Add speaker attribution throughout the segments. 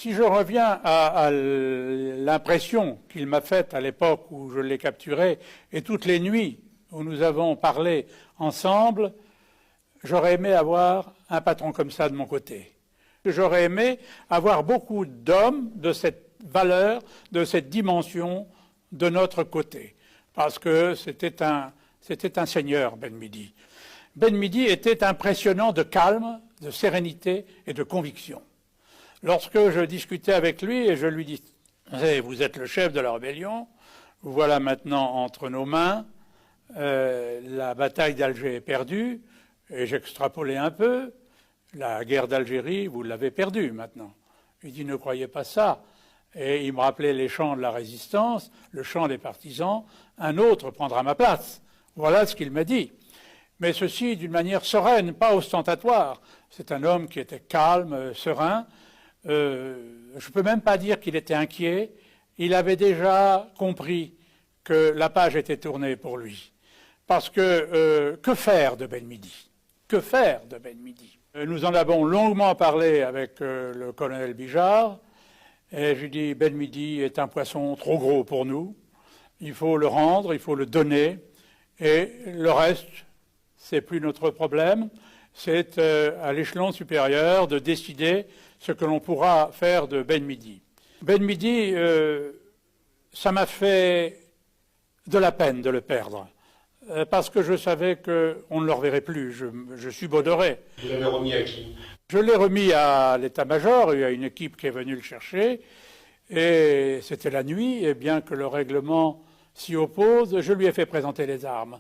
Speaker 1: Si je reviens à l'impression qu'il m'a faite à l'époque où je l'ai capturé et toutes les nuits où nous avons parlé ensemble, j'aurais aimé avoir un patron comme ça de mon côté. J'aurais aimé avoir beaucoup d'hommes de cette valeur, de cette dimension de notre côté. Parce que c'était un seigneur, Ben Midi. Ben Midi était impressionnant de calme, de sérénité et de conviction. Lorsque je discutais avec lui et je lui disais « Vous êtes le chef de la rébellion, vous voilà maintenant entre nos mains, la bataille d'Alger est perdue », et j'extrapolais un peu, la guerre d'Algérie, vous l'avez perdue maintenant. Il dit « Ne croyez pas ça ». Et il me rappelait les chants de la résistance, le chant des partisans, un autre prendra ma place. Voilà ce qu'il m'a dit. Mais ceci d'une manière sereine, pas ostentatoire. C'est un homme qui était calme, serein. Je ne peux même pas dire qu'il était inquiet. Il avait déjà compris que la page était tournée pour lui. Parce que faire de Ben Midi? Que faire de Ben Midi? Nous en avons longuement parlé avec le colonel Bijard. Et je lui dis, Ben Midi est un poisson trop gros pour nous. Il faut le rendre, il faut le donner. Et le reste, c'est plus notre problème. C'est à l'échelon supérieur de décider ce que l'on pourra faire de Ben Midi. Ben Midi, ça m'a fait de la peine de le perdre. Parce que je savais qu'on ne le reverrait plus. Je subodorais.
Speaker 2: Vous l'avez remis à qui?
Speaker 1: Je l'ai remis à l'état-major, il y a une équipe qui est venue le chercher, et c'était la nuit, et bien que le règlement s'y oppose, je lui ai fait présenter les armes.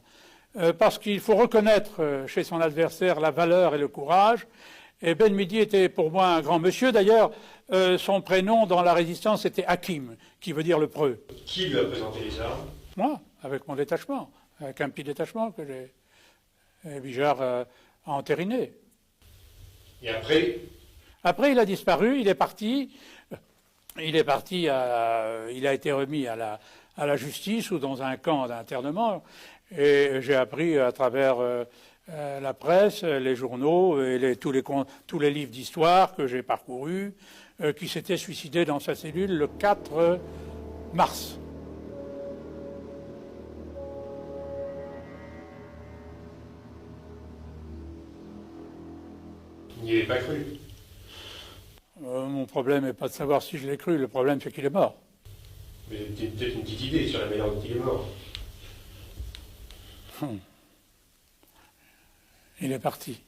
Speaker 1: Parce qu'il faut reconnaître chez son adversaire la valeur et le courage, et Ben Midi était pour moi un grand monsieur. D'ailleurs, son prénom dans la résistance était Hakim, qui veut dire le preux.
Speaker 2: Qui lui a présenté les armes?
Speaker 1: Moi, avec mon détachement, avec un petit détachement que j'ai Bijard a entériné.
Speaker 2: Et après?
Speaker 1: Après, il a disparu, il est parti. Il a été remis à la justice ou dans un camp d'internement. Et j'ai appris à travers la presse, les journaux et tous les livres d'histoire que j'ai parcourus, qu'il s'était suicidé dans sa cellule le 4 mars.
Speaker 2: Vous n'y avez pas cru?
Speaker 1: Mon problème n'est pas de savoir si je l'ai cru, le problème c'est qu'il est mort.
Speaker 2: Vous avez peut-être une petite idée sur la manière dont il est mort.
Speaker 1: Il est parti.